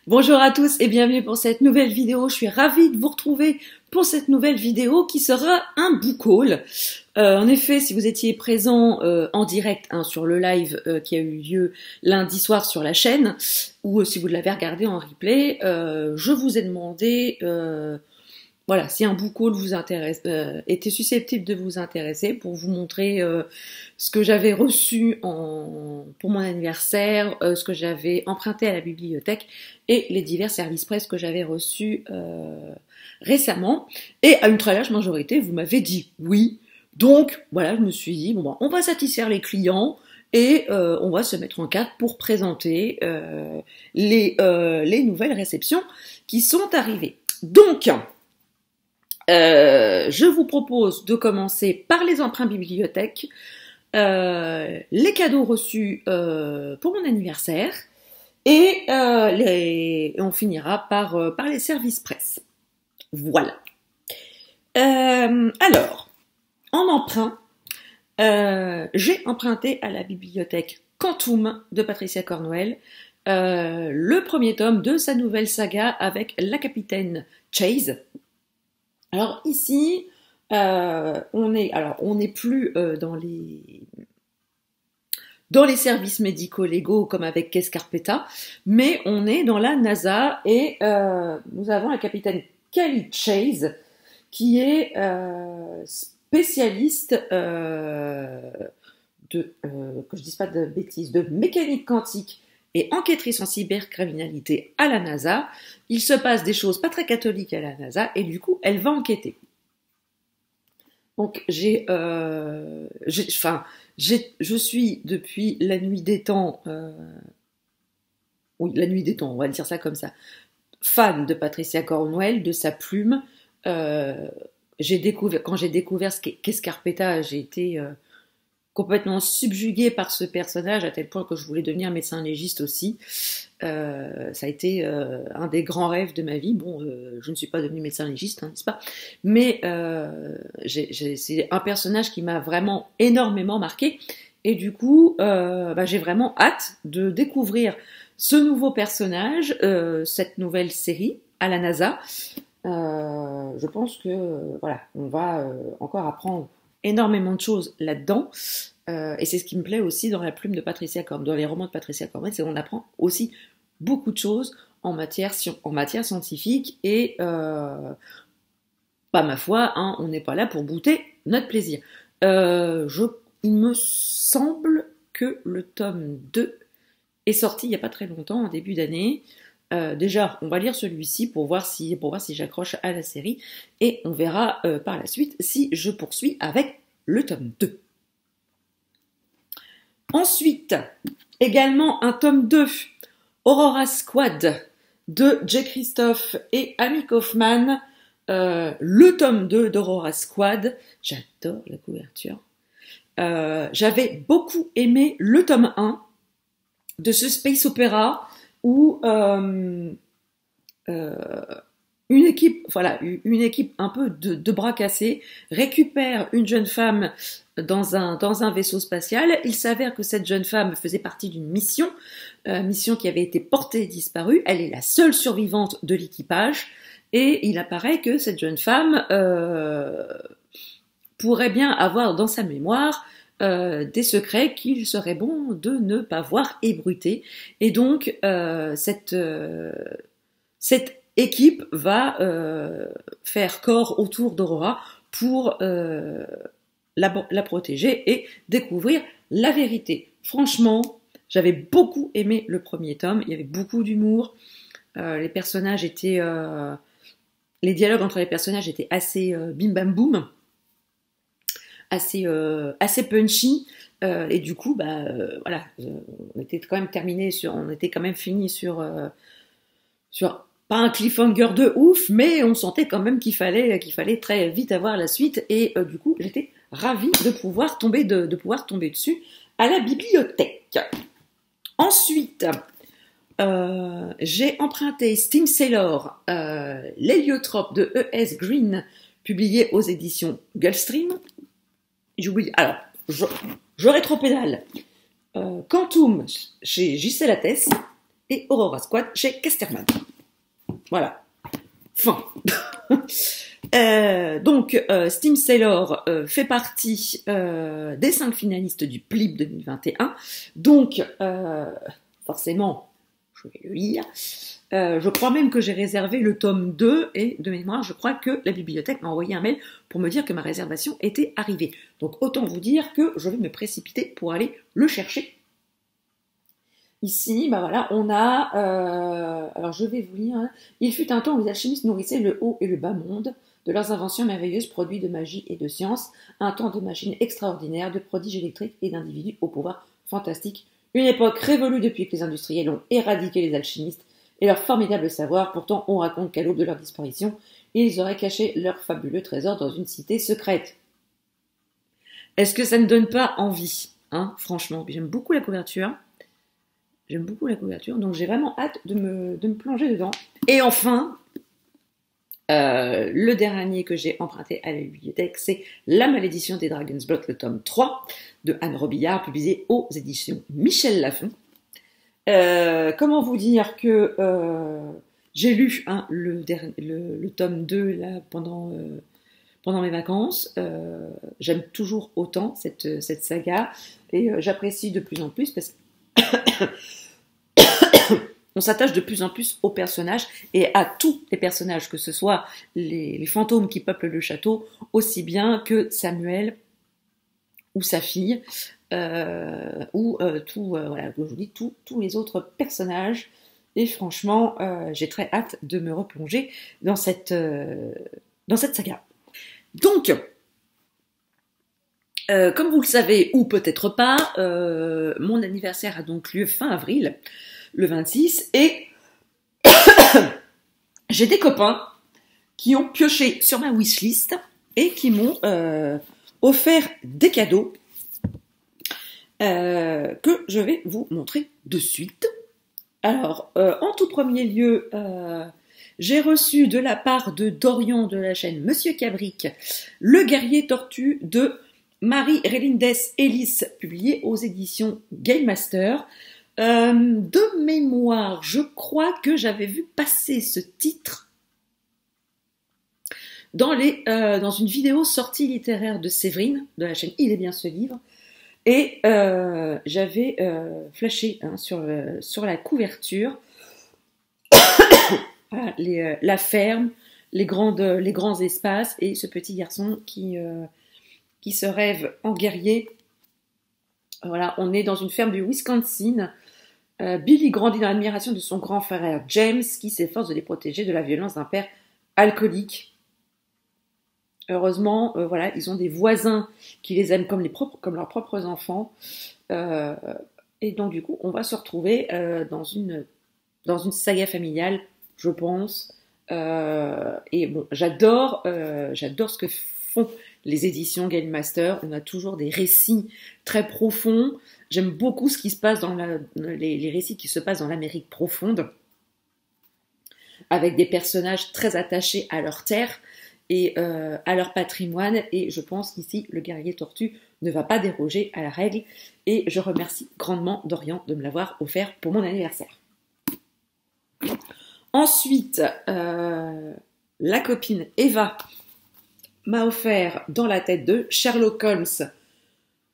Bonjour à tous et bienvenue pour cette nouvelle vidéo. Je suis ravie de vous retrouver pour cette nouvelle vidéo qui sera un book haul. En effet, si vous étiez présent en direct sur le live qui a eu lieu lundi soir sur la chaîne, ou si vous l'avez regardé en replay, je vous ai demandé voilà, si un book haul vous intéresse, était susceptible de vous intéresser, pour vous montrer ce que j'avais reçu pour mon anniversaire, ce que j'avais emprunté à la bibliothèque et les divers services presse que j'avais reçus récemment. Et à une très large majorité, vous m'avez dit oui. Donc voilà, je me suis dit, bon, bah, on va satisfaire les clients et on va se mettre en carte pour présenter les nouvelles réceptions qui sont arrivées. Donc, je vous propose de commencer par les emprunts bibliothèques, les cadeaux reçus pour mon anniversaire et on finira par les services presse. Voilà. Alors, en emprunt, j'ai emprunté à la bibliothèque Quantum de Patricia Cornwell le premier tome de sa nouvelle saga avec la capitaine Chase. Alors ici, on n'est plus dans les services médico-légaux comme avec Escarpeta, mais on est dans la NASA et nous avons la capitaine Kelly Chase qui est spécialiste que je dise pas de bêtises, de mécanique quantique et enquêtrice en cybercriminalité à la NASA. Il se passe des choses pas très catholiques à la NASA et du coup, elle va enquêter. Donc, je suis depuis la nuit des temps, oui, la nuit des temps, on va dire ça comme ça, fan de Patricia Cornwell, de sa plume. Quand j'ai découvert qu'Escarpeta, j'ai été complètement subjuguée par ce personnage à tel point que je voulais devenir médecin légiste aussi. Ça a été un des grands rêves de ma vie. Bon, je ne suis pas devenue médecin légiste, hein, n'est-ce pas? Mais c'est un personnage qui m'a vraiment énormément marqué. Et du coup, j'ai vraiment hâte de découvrir ce nouveau personnage, cette nouvelle série à la NASA. Je pense que voilà, on va encore apprendre énormément de choses là-dedans, et c'est ce qui me plaît aussi dans la plume de Patricia Cornwell, dans les romans de Patricia Cornwell, c'est qu'on apprend aussi beaucoup de choses en matière scientifique, et pas ma foi, hein, on n'est pas là pour bouter notre plaisir. Il me semble que le tome 2 est sorti il n'y a pas très longtemps, en début d'année. Déjà, on va lire celui-ci pour voir si j'accroche à la série, et on verra par la suite si je poursuis avec le tome 2. Ensuite, également un tome 2, Aurora Squad de Jay Christophe et Amy Kaufman. Le tome 2 d'Aurora Squad, j'adore la couverture. J'avais beaucoup aimé le tome 1 de ce space opéra où une équipe un peu de bras cassés récupère une jeune femme dans un vaisseau spatial. Il s'avère que cette jeune femme faisait partie d'une mission qui avait été portée disparue. Elle est la seule survivante de l'équipage, et il apparaît que cette jeune femme pourrait bien avoir dans sa mémoire des secrets qu'il serait bon de ne pas voir ébruiter. Et donc, cette équipe va faire corps autour d'Aurora pour la protéger et découvrir la vérité. Franchement, j'avais beaucoup aimé le premier tome. Il y avait beaucoup d'humour. Les personnages étaient... les dialogues entre les personnages étaient assez bim bam boum, assez punchy, et du coup voilà, on était quand même fini sur pas un cliffhanger de ouf, mais on sentait quand même qu'il fallait très vite avoir la suite, et du coup j'étais ravie de pouvoir tomber dessus à la bibliothèque. Ensuite, j'ai emprunté Steam Sailor, l'héliotrope de E.S. Green, publié aux éditions Gulfstream. J'oublie. Alors, je rétropédale. Quantum chez J.C. Lattès, et Aurora Squad chez Casterman. Voilà. Fin. Donc, Steam Sailor fait partie des 5 finalistes du PLIB 2021. Donc, forcément, je vais le lire. Je crois même que j'ai réservé le tome 2 et de mémoire, je crois que la bibliothèque m'a envoyé un mail pour me dire que ma réservation était arrivée. Donc, autant vous dire que je vais me précipiter pour aller le chercher. Ici, bah voilà, on a, alors je vais vous lire, hein. Il fut un temps où les alchimistes nourrissaient le haut et le bas monde de leurs inventions merveilleuses, produits de magie et de science, un temps de machines extraordinaires, de prodiges électriques et d'individus au pouvoir fantastique. Une époque révolue depuis que les industriels ont éradiqué les alchimistes et leur formidable savoir. Pourtant, on raconte qu'à l'aube de leur disparition, ils auraient caché leur fabuleux trésor dans une cité secrète. Est-ce que ça ne donne pas envie, hein, franchement? J'aime beaucoup la couverture. J'aime beaucoup la couverture, donc j'ai vraiment hâte de me plonger dedans. Et enfin, le dernier que j'ai emprunté à la bibliothèque, c'est La Malédiction des Dragon's Blood, le tome 3 de Anne Robillard, publié aux éditions Michel Lafon. Comment vous dire que j'ai lu le tome 2 là, pendant mes vacances. J'aime toujours autant cette saga et j'apprécie de plus en plus parce que on s'attache de plus en plus aux personnages et à tous les personnages, que ce soit les fantômes qui peuplent le château, aussi bien que Samuel ou sa fille, ou voilà, je vous dis tous les autres personnages. Et franchement, j'ai très hâte de me replonger dans cette saga. Donc, comme vous le savez, ou peut-être pas, mon anniversaire a donc lieu fin avril, le 26, et j'ai des copains qui ont pioché sur ma wishlist et qui m'ont offert des cadeaux que je vais vous montrer de suite. Alors, en tout premier lieu, j'ai reçu de la part de Dorian de la chaîne Monsieur Cabric, Le Guerrier Tortue de Marie Relindes Ellis, publié aux éditions Game Master. De mémoire, je crois que j'avais vu passer ce titre dans une vidéo sortie littéraire de Séverine, de la chaîne Il est bien ce livre, et j'avais flashé sur la couverture la ferme, les grands espaces, et ce petit garçon qui se rêve en guerrier. Voilà, on est dans une ferme du Wisconsin. Billy grandit dans l'admiration de son grand frère James, qui s'efforce de les protéger de la violence d'un père alcoolique. Heureusement, voilà, ils ont des voisins qui les aiment comme leurs propres enfants. Et donc, du coup, on va se retrouver dans une saga familiale, je pense. Et bon, j'adore ce que font les éditions Game Master. On a toujours des récits très profonds. J'aime beaucoup ce qui se passe dans les récits qui se passent dans l'Amérique profonde, avec des personnages très attachés à leur terre et à leur patrimoine. Et je pense qu'ici, le Guerrier Tortue ne va pas déroger à la règle. Et je remercie grandement Dorian de me l'avoir offert pour mon anniversaire. Ensuite, la copine Eva m'a offert Dans la tête de Sherlock Holmes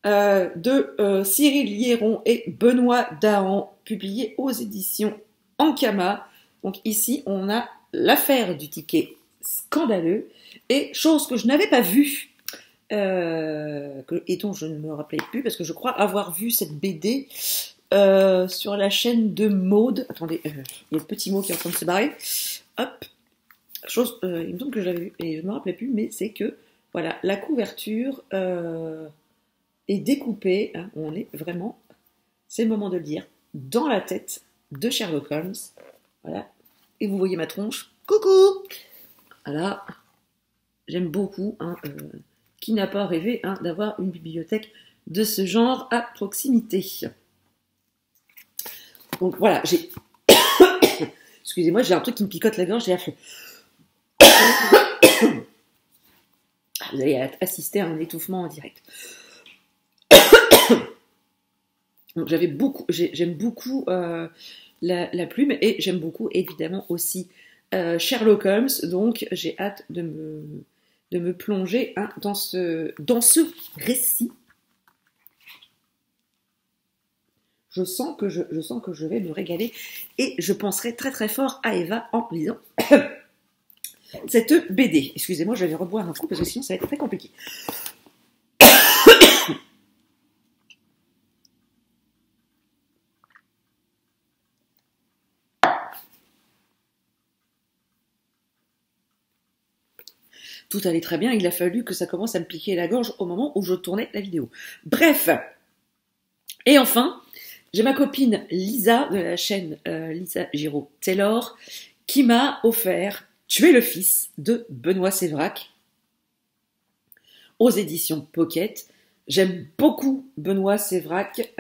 de Cyril Liéron et Benoît Dahan, publié aux éditions Ankama. Donc ici, on a l'affaire du ticket scandaleux, et chose que je n'avais pas vue, et dont je ne me rappelais plus, parce que je crois avoir vu cette BD sur la chaîne de Maude. Attendez, il y a le petit mot qui est en train de se barrer. Hop. Chose, il me semble que j'avais vu, et je ne me rappelais plus, mais c'est que, voilà, la couverture est découpée, hein, on est vraiment, c'est le moment de le dire, dans la tête de Sherlock Holmes. Voilà. Et vous voyez ma tronche. Coucou! Voilà. J'aime beaucoup, hein, qui n'a pas rêvé, hein, d'avoir une bibliothèque de ce genre à proximité. Donc voilà, j'ai... Excusez-moi, j'ai un truc qui me picote la gorge, j'ai afflé. Vous allez assister à un étouffement en direct. Donc j'aime beaucoup la plume. Et j'aime beaucoup, évidemment, aussi Sherlock Holmes. Donc, j'ai hâte de me plonger dans ce récit. Je sens que je vais me régaler et je penserai très très fort à Eva en lisant cette BD. Excusez-moi, je vais reboire un coup parce que sinon ça va être très compliqué. Tout allait très bien, il a fallu que ça commence à me piquer la gorge au moment où je tournais la vidéo. Bref, et enfin, j'ai ma copine Lisa de la chaîne Lisa Giraud Taylor qui m'a offert Tu es le fils de Benoît Sévrac aux éditions Pocket. J'aime beaucoup Benoît Sévrac,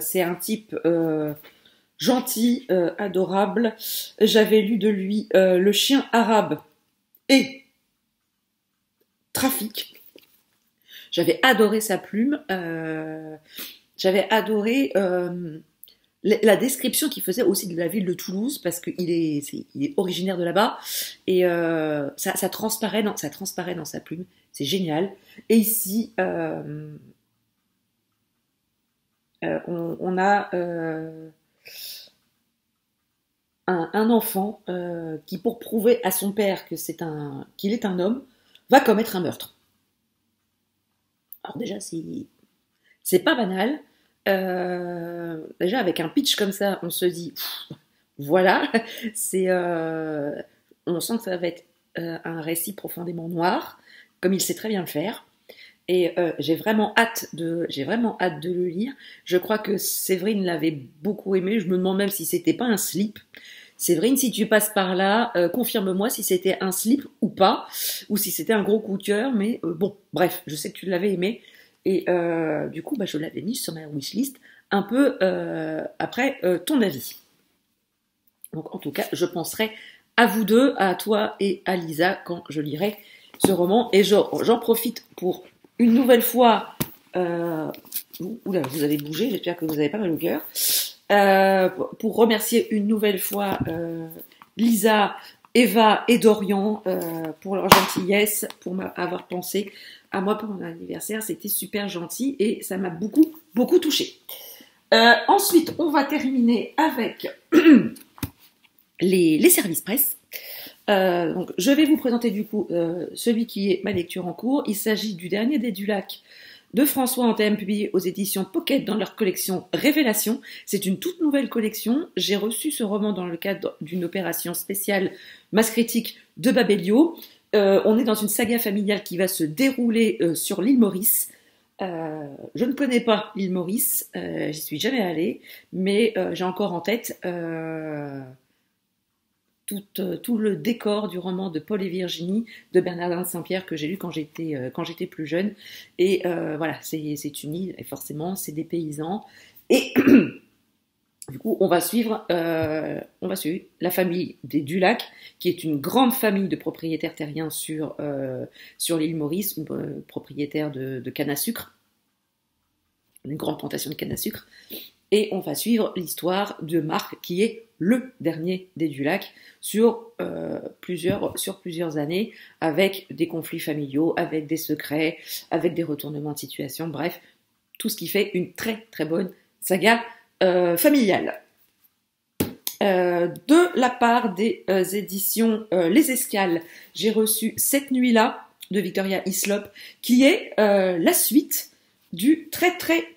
c'est un type gentil, adorable. J'avais lu de lui Le chien arabe et Trafic. J'avais adoré sa plume, j'avais adoré la description qu'il faisait aussi de la ville de Toulouse, parce qu'il est originaire de là-bas, et ça transparaît dans sa plume, c'est génial. Et ici, on a un enfant qui, pour prouver à son père qu'il est un homme, va commettre un meurtre. Alors déjà, c'est pas banal. Déjà, avec un pitch comme ça, on se dit, voilà, on sent que ça va être un récit profondément noir, comme il sait très bien le faire. Et j'ai vraiment hâte de le lire. Je crois que Séverine l'avait beaucoup aimé. Je me demande même si c'était pas un slip. Séverine, si tu passes par là, confirme-moi si c'était un slip ou pas, ou si c'était un gros coup de cœur. Mais bon, bref, je sais que tu l'avais aimé. Et du coup, je l'avais mis sur ma wishlist un peu après ton avis. Donc en tout cas, je penserai à vous deux, à toi et à Lisa, quand je lirai ce roman. Et j'en profite pour une nouvelle fois... oula, vous avez bougé, j'espère que vous avez pas mal au cœur. Pour remercier une nouvelle fois Lisa, Eva et Dorian pour leur gentillesse, pour m'avoir pensé à moi pour mon anniversaire. C'était super gentil et ça m'a beaucoup, beaucoup touchée. Ensuite, on va terminer avec les services presse. Donc, je vais vous présenter du coup celui qui est ma lecture en cours. Il s'agit du dernier des Dulac de François Anthem, publié aux éditions Pocket dans leur collection Révélation. C'est une toute nouvelle collection. J'ai reçu ce roman dans le cadre d'une opération spéciale Masse Critique de Babelio. On est dans une saga familiale qui va se dérouler sur l'île Maurice. Je ne connais pas l'île Maurice, j'y suis jamais allée, mais j'ai encore en tête tout le décor du roman de Paul et Virginie de Bernardin de Saint-Pierre que j'ai lu quand j'étais plus jeune. Et voilà, c'est une île, et forcément, c'est des paysans. Et du coup, on va suivre la famille des Dulac, qui est une grande famille de propriétaires terriens sur l'île Maurice, propriétaires de canne à sucre, une grande plantation de canne à sucre. Et on va suivre l'histoire de Marc, qui est le dernier des Dulac, sur plusieurs années, avec des conflits familiaux, avec des secrets, avec des retournements de situation, bref, tout ce qui fait une très très bonne saga familiale. De la part des éditions Les Escales, j'ai reçu Cette nuit-là de Victoria Hislop, qui est la suite du très très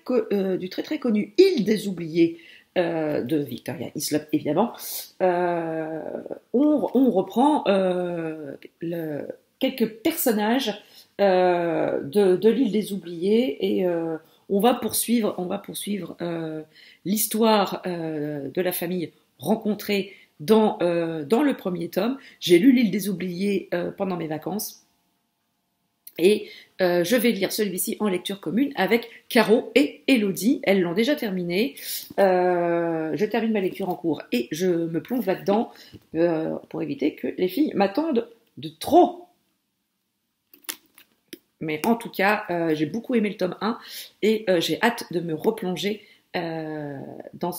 connu Île des oubliés de Victoria Hislop, évidemment. On reprend quelques personnages de l'île des oubliés et on va poursuivre l'histoire de la famille rencontrée dans le premier tome. J'ai lu l'île des oubliés pendant mes vacances. Et je vais lire celui-ci en lecture commune avec Caro et Elodie. Elles l'ont déjà terminé. Je termine ma lecture en cours et je me plonge là-dedans pour éviter que les filles m'attendent de trop. Mais en tout cas, j'ai beaucoup aimé le tome 1 et j'ai hâte de me replonger dans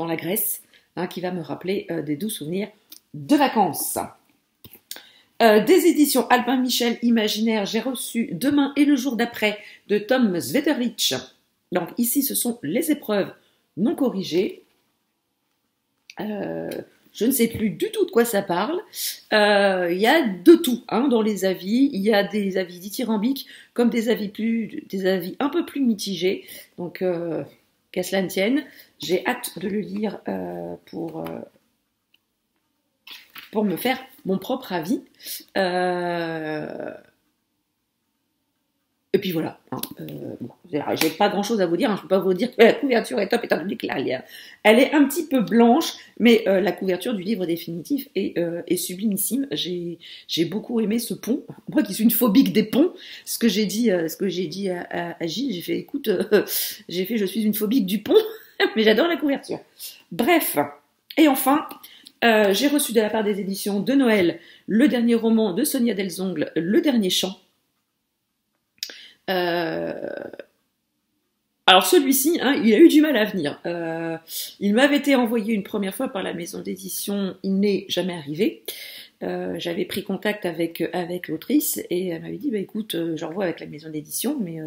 la Grèce, hein, qui va me rappeler des doux souvenirs de vacances. Des éditions Albin Michel Imaginaire, j'ai reçu Demain et le jour d'après de Tom Zwederich. Donc ici, ce sont les épreuves non corrigées. Je ne sais plus du tout de quoi ça parle. Il y a de tout hein, dans les avis. Il y a des avis dithyrambiques comme des avis un peu plus mitigés. Donc, qu'à cela ne tienne, j'ai hâte de le lire pour me faire mon propre avis. Et puis voilà. Hein, bon, j'ai pas grand chose à vous dire. Hein, je peux pas vous dire que la couverture est top, étant donné que là, elle est un petit peu blanche, mais la couverture du livre définitif est sublimissime. J'ai beaucoup aimé ce pont. Moi qui suis une phobique des ponts, ce que j'ai dit à Gilles, j'ai fait écoute, je suis une phobique du pont, mais j'adore la couverture. Bref. Et enfin, j'ai reçu de la part des éditions de Noël le dernier roman de Sonia Delzongle, Le Dernier Chant. Alors celui-ci, hein, il a eu du mal à venir. Il m'avait été envoyé une première fois par la maison d'édition, il n'est jamais arrivé. J'avais pris contact avec l'autrice et elle m'avait dit bah écoute, j'envoie avec la maison d'édition, mais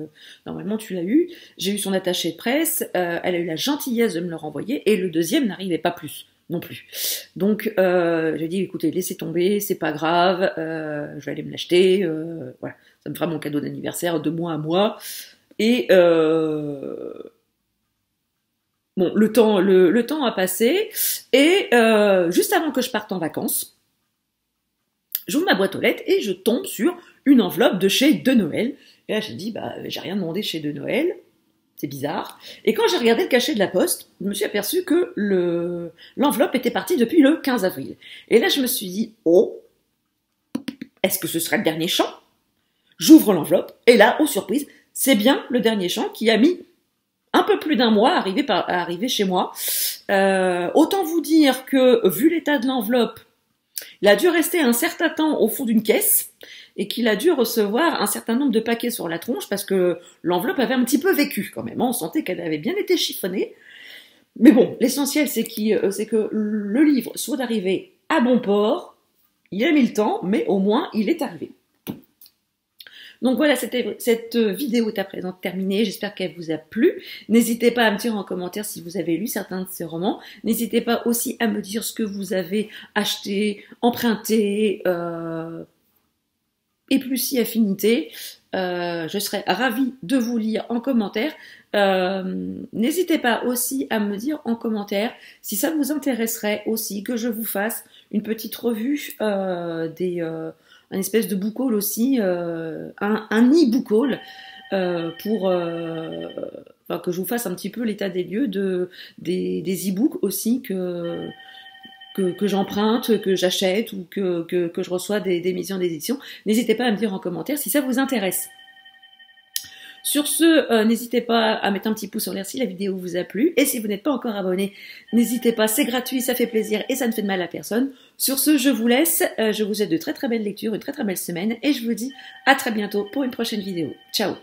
normalement tu l'as eu. J'ai eu son attaché de presse, elle a eu la gentillesse de me le renvoyer et le deuxième n'arrivait pas plus. Non plus. Donc j'ai dit écoutez, laissez tomber, c'est pas grave, je vais aller me l'acheter, voilà, ça me fera mon cadeau d'anniversaire de mois à mois. Et bon, le temps a passé et juste avant que je parte en vacances, j'ouvre ma boîte aux lettres et je tombe sur une enveloppe de chez De Noël. Et là j'ai dit bah j'ai rien demandé chez De Noël. C'est bizarre. Et quand j'ai regardé le cachet de la poste, je me suis aperçu que l'enveloppe était partie depuis le 15 avril. Et là, je me suis dit, oh, est-ce que ce serait le dernier chant? J'ouvre l'enveloppe, et là, oh surprise, c'est bien le dernier chant qui a mis un peu plus d'un mois à arriver chez moi. Autant vous dire que, vu l'état de l'enveloppe, il a dû rester un certain temps au fond d'une caisse, et qu'il a dû recevoir un certain nombre de paquets sur la tronche parce que l'enveloppe avait un petit peu vécu quand même. On sentait qu'elle avait bien été chiffonnée. Mais bon, l'essentiel c'est que le livre soit arrivé à bon port. Il a mis le temps, mais au moins il est arrivé. Donc voilà, cette vidéo est à présent terminée. J'espère qu'elle vous a plu. N'hésitez pas à me dire en commentaire si vous avez lu certains de ces romans. N'hésitez pas aussi à me dire ce que vous avez acheté, emprunté, et plus si affinité. Je serais ravie de vous lire en commentaire. N'hésitez pas aussi à me dire en commentaire si ça vous intéresserait aussi que je vous fasse une petite revue un espèce de book haul aussi, un e-book haul pour que je vous fasse un petit peu l'état des lieux des e-books aussi que j'emprunte, que j'achète ou que je reçois des maisons d'édition. N'hésitez pas à me dire en commentaire si ça vous intéresse. Sur ce, n'hésitez pas à mettre un petit pouce en l'air si la vidéo vous a plu. Et si vous n'êtes pas encore abonné, n'hésitez pas, c'est gratuit, ça fait plaisir et ça ne fait de mal à personne. Sur ce, je vous laisse. Je vous souhaite de très très belles lectures, une très très belle semaine. Et je vous dis à très bientôt pour une prochaine vidéo. Ciao!